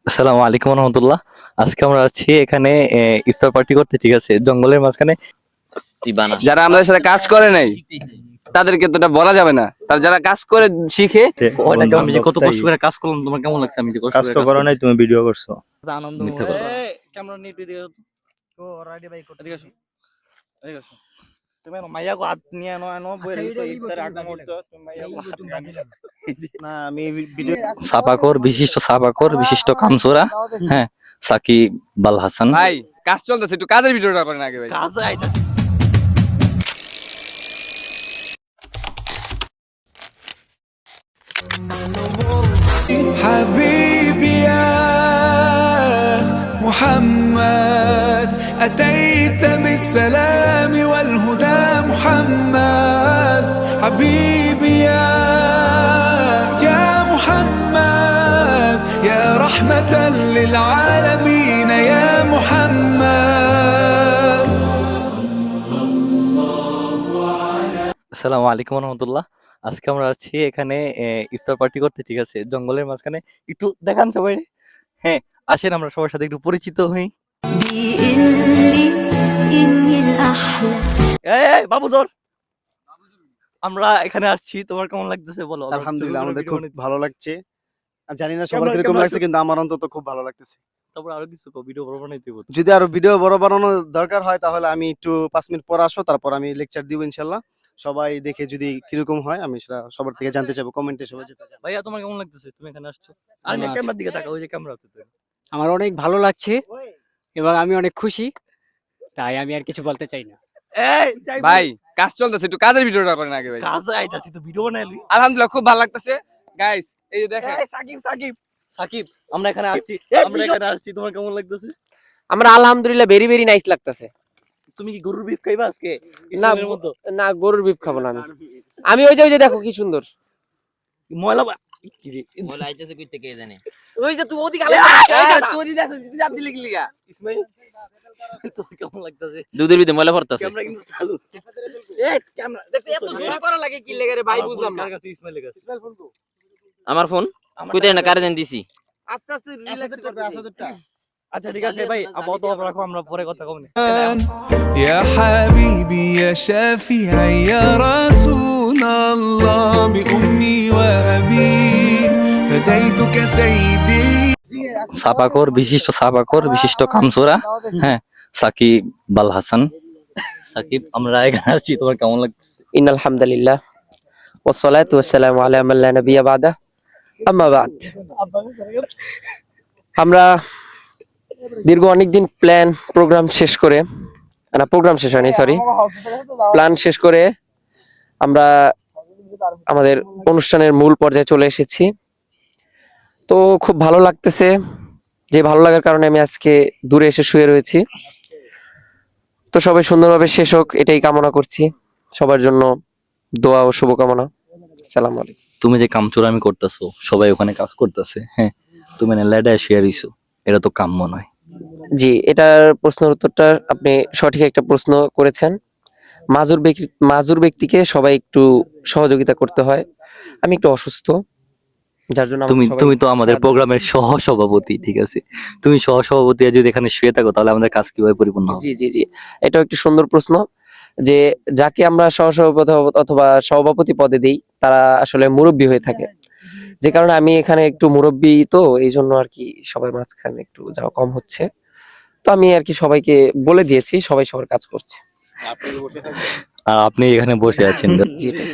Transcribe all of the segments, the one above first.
আসসালামু আলাইকুম রহমতুল্লাহ। আজকে আমরা আছি এখানে ইফতার পার্টি করতে, ঠিক আছে, জঙ্গলের মাঝখানে। যারা আমাদের সাথে কাজ করে নাই তাদেরকে তো এটা বলা যাবে না, তার যারা কাজ করে শিখে। আমি যে কত কষ্ট করে কাজ করলাম, তোমার কেমন লাগছে? আমি যে কষ্ট কাজ করে তো কাজ করো নাই, করছি। তুমি ভিডিও করছো। আনন্দ মিথ্যা কথা। ক্যামেরা নিয়ে দিদি ও রাইডি বাইক করতে গেছো এই গেছো তুমি মাইয়া কো হাত নিয়ে আনো আনো বই রে ইফতার আগ মুহূর্ত তুমি মাইয়া কো হাত নিয়ে আনো না আমি ভিডিও সাপাকর বিশিষ্ট সাপাকর বিশিষ্ট কামসুরা, হ্যাঁ, সাকিব আল হাসান। ভাই কাজ চলতেছে, একটু কাজের ভিডিওটা করেন আগে ভাই। কাজ আইতাছে حبيبي يا محمد أتيت بالسلام والهدى محمد حبيبي يا محمد يا رحمة للعالمين يا محمد আসসালামু আলাইকুম রহমতুল্লাহ। আজকে আমরা আছি এখানে ইফতার পার্টি করতে, ঠিক আছে, জঙ্গলের মাঝখানে। একটু দেখান সবাই। হ্যাঁ, আসেন আমরা সবার সাথে একটু পরিচিত হই। এই বাবু ধর, আমরা এখানে আসছি, তোমার কেমন লাগতেছে বলো? আলহামদুলিল্লাহ আমাদের খুব বানাইতে। ভালো লাগছে। জানি না সবার ক্যামেরা- কিরকম ক্যামেরা লাগছে, কিন্তু আমার অন্তত খুব ভালো লাগতেছে। তারপর আরো কিছু ভিডিও বানাইতে হবে। যদি আরো ভিডিও বড় বানানোর দরকার হয় তাহলে আমি একটু 5 মিনিট পর আসো, তারপর আমি লেকচার দিব ইনশাল্লাহ। সবাই দেখে যদি কিরকম হয় আমি সেটা সবার থেকে জানতে চাইবো, কমেন্টে সবাই যেতে চাইবো। ভাইয়া তোমার কেমন লাগতেছে? তুমি এখানে আসছো, আর আমার- ক্যামেরার দিকে তাকাও, ওই যে ক্যামেরা আছে তো। আমার অনেক ভালো লাগছে এবং আমি অনেক খুশি, তাই আমি আর কিছু বলতে চাই না। এই যাই ভাই কাজ চলতেছে, একটু কাজের ভিডিওটা করেন আগে ভাই। কাজ আইতাছি তো, ভিডিও বানাইলি। আলহামদুলিল্লাহ খুব ভালো লাগতেছে গাইস, এই যে দেখেন। এই সাকিব সাকিব সাকিব, আমরা এখানে আসছি, তোমার কেমন লাগতেছে? আমরা আলহামদুলিল্লাহ ভেরি ভেরি নাইস লাগতেছে। তুমি কি গরুর বিফ খাইবা আজকে? না ইসলামের মতো না, গরুর বিফ খাবো না আমি। আমি ওই যে দেখো কি সুন্দর, ময়লা কি রে? ওই যে তুমি ওদিকে ইসমাইল, তোমার কেমন লাগতেছে? দুধের ভিতরে ময়লা ভরতাছে। ক্যামেরা কিন্তু চালু। এই ক্যামেরা এত জোর করা লাগে কি লেগে রে ভাই, বুঝলাম না। কার কাছে? ইসমাইলের কাছে। ইসমাইল ফোন কো? আমার ফোন আমার কইতে না কাছে- কারে দেন দিছি। আস্তে আস্তে রিল্যাক্স করতে। আচ্ছা ঠিক আছে ভাই, আপাতত রাখো, আমরা পরে কথা কমনে। يا حبيبي يا شافعي يا رسول الله بأمي وأبي فديتك سيدي সাপাকর বিশিষ্ট কামসুরা, হ্যাঁ, সাকিব আল হাসান। সাকিব, আমরা এখানে আসছি, তোমার কেমন লাগতেছে? ইন্নাল হামদুলিল্লাহ ওয়াসসালাতু ওয়াসসালামু আলা মান লা নাবিয়্যা বাদা, আম্মা বাদ। আমরা দীর্ঘ অনেকদিন প্রোগ্রাম শেষ করে, না প্রোগ্রাম শেষ হয়নি, সরি, প্ল্যান শেষ করে আমরা আমাদের অনুষ্ঠানের মূল পর্যায়ে চলে এসেছি। তো খুব ভালো লাগতেছে, যে ভালো লাগার কারণে আমি আজকে দূরে এসে শুয়ে রয়েছি। তো সবাই সুন্দরভাবে শেষ হোক এটাই কামনা করছি, সবার জন্য দোয়া ও শুভকামনা। আসসালামু আলাইকুম। তুমি যে কামচুরামি করতেছো, সবাই ওখানে কাজ করতেছে, হ্যাঁ, তুমি না লেডায় শেয়ার হইছো, এটা তো কাম্য নয়। জি, এটার প্রশ্নের উত্তরটা আপনি সঠিক একটা প্রশ্ন করেছেন। মাজুর ব্যক্তিকে সবাই একটু সহযোগিতা করতে হয়। আমি একটু অসুস্থ, যার জন্য আমাকে সবাই তুমি তো আমাদের সাহায্য প্রোগ্রামের সহ সভাপতি, ঠিক আছে, তুমি সহ সভাপতি যদি এখানে শুয়ে থাকো তাহলে আমাদের কাজ কিভাবে পরিপূর্ণ হবে? জি জি জি, এটাও একটি সুন্দর প্রশ্ন, যে যাকে আমরা সহসভাপতি অথবা সভাপতি পদে দেই তারা আসলে মুরব্বী হয়ে থাকে, যে কারণে আমি এখানে একটু মুরব্বী, তো এই জন্য আর কি সবার মাঝখানে একটু যাওয়া কম হচ্ছে। তো আমি আর কি সবাইকে বলে দিয়েছি, সবাই সবার কাজ করছে। আর আপনি এখানে বসে আছেন জি, এটাই।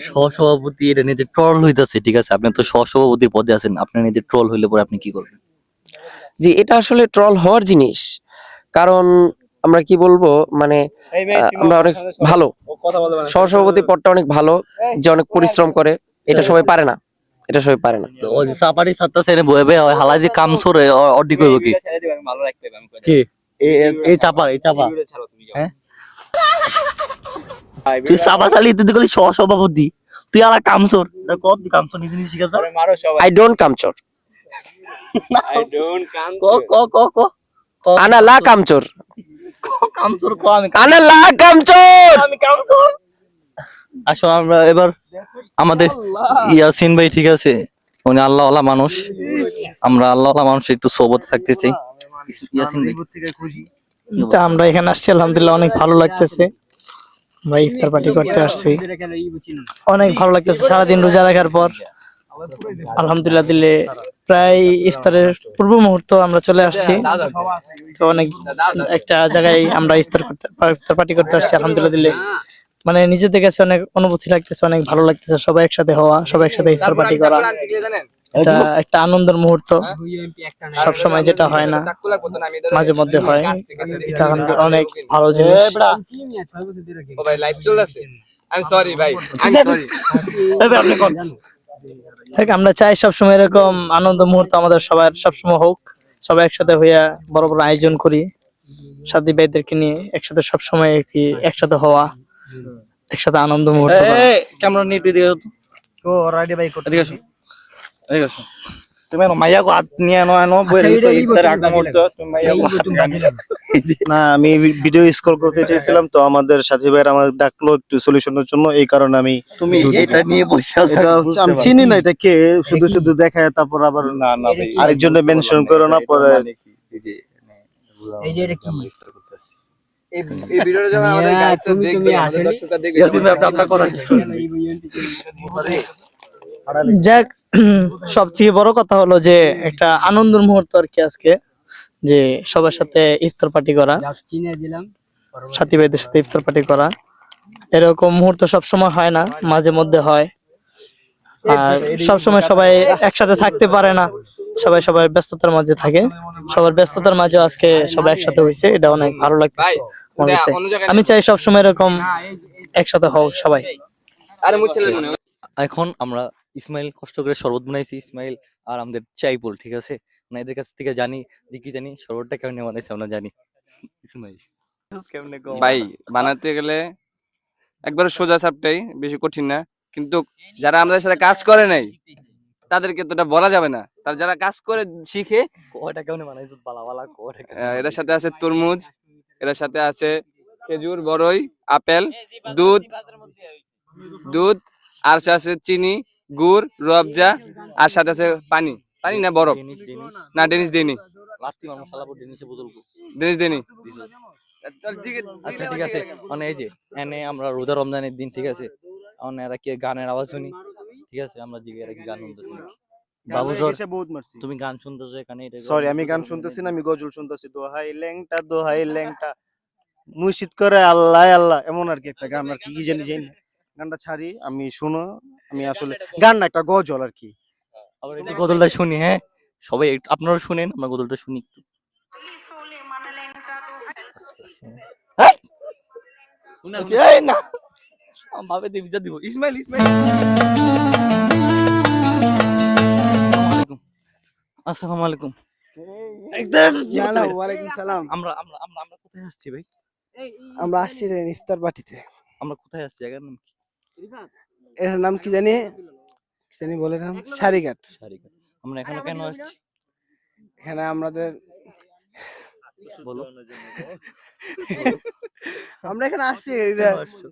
সহসভাপতি, এটা নিয়ে ট্রল হইতাছে, ঠিক আছে, আপনি তো সহসভাপতির পদে আছেন, আপনার নিজে ট্রল হইলে পরে আপনি কি করবেন? জি, এটা আসলে ট্রল হওয়ার জিনিস, কারণ আমরা কি বলবো, মানে আমরা অনেক ভালো, সহসভাপতি পদটা অনেক ভালো, যে অনেক পরিশ্রম করে, এটা সবাই পারে না, এটা সবাই পারে না। তো ওই যে চাপাটি সাতটা ছেড়ে বয়ে বয়ে হালাই যে কাম সরে অডি করবো কি? কি এই চাপা হ্যাঁ, তুই চাপা চালি, তুই গেলি সহসভাপতি, তুই আলা কামচোর। কত কামচোর নিজে নিজে শিখা যায়। আই ডোন্ট কামচোর, ক ক ক ক ক আনা লা কামচোর, কামচোর ক, আমি আনা লা কামচোর। কামচোর। আসো আমরা এবার আমাদের ইয়াসিন ভাই, ঠিক আছে, উনি আল্লাহওয়ালা মানুষ, আমরা আল্লাহওয়ালা মানুষ একটু সোবতে থাকতে চাই। ইয়াসিন ভাই, তা আমরা এখানে আসছি, আলহামদুলিল্লাহ অনেক ভালো লাগতেছে। আমরা ইফতার পার্টি করতে আসছি, অনেক ভালো লাগতেছে সারাদিন রোজা রাখার পর। আলহামদুলিল্লাহ দিলে প্রায় ইফতারের পূর্ব মুহূর্ত আমরা চলে আসছি, তো অনেক একটা জায়গায় আমরা ইফতার পার্টি করতে আসছি। আলহামদুলিল্লাহ দিলে মানে নিজেদের কাছে অনেক অনুভূতি লাগতেছে, অনেক ভালো লাগতেছে সবাই একসাথে হওয়া, সবাই একসাথে ইফতার পার্টি করা। এটা একটা আনন্দের মুহূর্ত, সব সময় যেটা হয় না, মাঝে মধ্যে হয়। এটা আলহামদুলিল্লাহ অনেক ভালো জিনিস। আমরা চাই সবসময় এরকম আনন্দ মুহূর্ত আমাদের সবার সবসময় হোক, সবাই একসাথে হইয়া বড় বড় আয়োজন করি, সাথী ভাইদেরকে নিয়ে একসাথে সবসময় একসাথে হওয়া, একসাথে আনন্দ মুহূর্ত করা। ক্যামেরা নিয়ে দিকে তো রাইডি বাইক করতে এদিকে আসো, এদিকে আসো। তুমি মাইয়াকে হাত নিয়ে আনো বইরে ইফতার আগ মুহূর্ত তুমি মাইয়াকে না, আমি ভিডিও স্ক্রল করতে চাইছিলাম, তো আমাদের সাথী ভাইরা আমাদের ডাকলো একটু সলিউশনের জন্য, এই কারণে আমি তুমি এটা নিয়ে বসে আছো। এটা হচ্ছে আমি চিনি না এটা কে, শুধু শুধু দেখায় তারপর আবার না না ভাই, আরেকজনের মেনশন করো না পরে। এই যে এটা কি এই ভিডিওটা যখন আমাদের গাইডটা দেখবে, আমাদের দর্শকরা দেখবে, ইয়াসিন ভাই আপনার কথা যাক, সবচেয়ে বড় কথা হলো যে একটা আনন্দের মুহূর্ত আর কি আজকে, যে সবার সাথে ইফতার পার্টি করা, চিনে দিলাম সাথী ভাইদের সাথে ইফতার পার্টি করা। এরকম মুহূর্ত সব সময় হয় না, মাঝে মধ্যে হয়। আর সব সময় সবাই একসাথে থাকতে পারে না, সবাই সবার ব্যস্ততার মাঝে থাকে। সবার ব্যস্ততার মাঝে আজকে সবাই একসাথে হয়েছে, এটা অনেক ভালো লাগতেছে আমার কাছে। আমি চাই সব সময় এরকম একসাথে হোক সবাই। আরে মুচ্ছেলে মনে হয়। এখন আমরা ইসমাইল কষ্ট করে শরবত বানাইছি, ইসমাইল আর আমাদের চাইপুল, ঠিক আছে? মানে এদের কাছ থেকে জানি যে কি জানি শরবতটা কেমনে বানাইছে আমরা জানি। ইসমাইল কেমনে গো ভাই বানাতে গেলে একবার সোজা সাপটাই, বেশি কঠিন না, কিন্তু যারা আমাদের সাথে কাজ করে নাই তাদেরকে তো এটা বলা যাবে না। তার যারা কাজ করে শিখে, কয়টা কেমনে বানাইছো বালা বালা কয়টা এটার সাথে আছে তরমুজ, এটার সাথে আছে খেজুর, বড়ই, আপেল, দুধ আর আছে চিনি, গুড়, রূপজা, আর সাথে আছে পানি। পানি না বরফ না, ডেনিস দেনি, লাত্তি মার মশলা পড়ে নিচে বোতল ডেনিস দেনি। আচ্ছা ঠিক আছে, মানে এই যে এনে আমরা রোজা রমজানের দিন, ঠিক আছে? মানে এরা কি গানের আওয়াজ শুনি, ঠিক আছে? আমরা দিকে এরা কি গান শুনতেছি নাকি? বাবুজর তুমি গান শুনতেছো এখানে? এটা সরি, আমি গান শুনতেছি না, আমি গজল শুনতেছি। দোহাই ল্যাংটা, দোহাই ল্যাংটা, মুর্শিদ করে আল্লাহ আল্লাহ, এমন আর কি একটা গান, আর কি কি জানি জানি না। গানটা ছাড়ি, আমি শুনো, আমি আসলে গান না, একটা গজল আর কি। আবার একটু গজলটা শুনি, হ্যাঁ সবাই আপনারা শুনেন, আমরা গজলটা শুনি একটু। এই না ভাবে দেবী যা দিব। ইসমাইল আসসালামু আলাইকুম। ওয়ালাইকুম সালাম। আমরা আমরা আমরা আমরা কোথায় আসছি ভাই? আমরা আসছি ইফতার পার্টিতে। আমরা কোথায় আসছি? জায়গার নাম কি? এর নাম কি জানি, বলে নাম সারিঘাট। সারিঘাট। আমরা এখানে কেন আসছি? এখানে আমাদের বলো। আমরা এখানে আসছি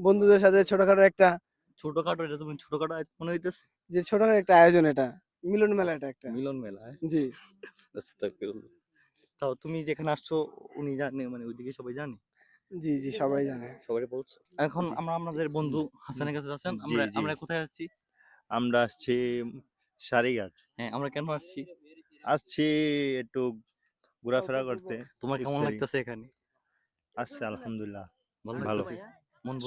বন্ধুদের সাথে ছোটখাটো একটা, ছোটখাটো, এটা তুমি ছোটখাটো মনে হইতেছে? যে ছোটখাটো একটা আয়োজন, এটা মিলন মেলা, এটা একটা মিলন মেলা। জি। তাও তুমি যেখানে আসছো উনি জানে, মানে ওইদিকে সবাই জানে? জি জি, সবাই জানে। সবাই বলছো। এখন আমরা আমাদের বন্ধু হাসানের কাছে আছেন। আমরা আমরা কোথায় আসছি? আমরা আসছি সারিঘাট। হ্যাঁ, আমরা কেন আসছি? আসছি একটু ঘোরাফেরা করতে। তোমার কেমন লাগতেছে এখানে? আসছে আলহামদুলিল্লাহ, ভালো।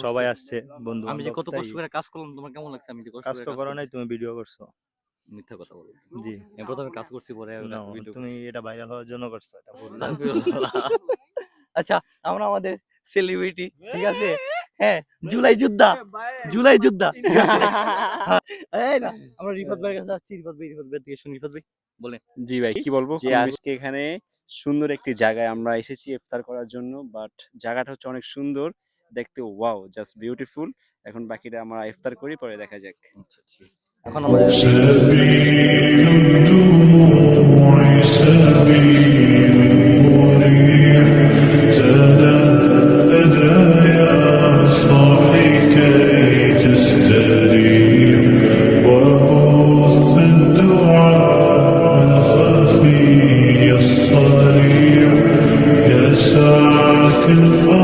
সবাই আসছে বন্ধু। আমি যে কত কষ্ট করে কাজ করলাম, তোমার কেমন লাগছে? আমি যে কষ্ট কাজ করে তো করো নাই, তুমি ভিডিও করছো। মিথ্যা কথা বলো। জি, আমি প্রথমে কাজ করছি, পরে তুমি এটা ভাইরাল হওয়ার জন্য করছো, এটা ভুল। আচ্ছা, আমরা আমাদের সেলিব্রিটি, ঠিক আছে? হ্যাঁ, জুলাই যোদ্ধা, জুলাই যোদ্ধা। এই না, আমরা রিফাত ভাইয়ের কাছে আসছি। রিফাত ভাই থেকে শুনি। রিফাত ভাই বলেন। জি ভাই, কি বলবো, যে আজকে এখানে সুন্দর একটি জায়গায় আমরা এসেছি ইফতার করার জন্য। বাট জায়গাটা হচ্ছে অনেক সুন্দর দেখতে, ওয়াও, জাস্ট বিউটিফুল। এখন বাকিটা আমরা ইফতার করি, পরে দেখা যাক। এখন আমাদের وبث الدعاء can fall.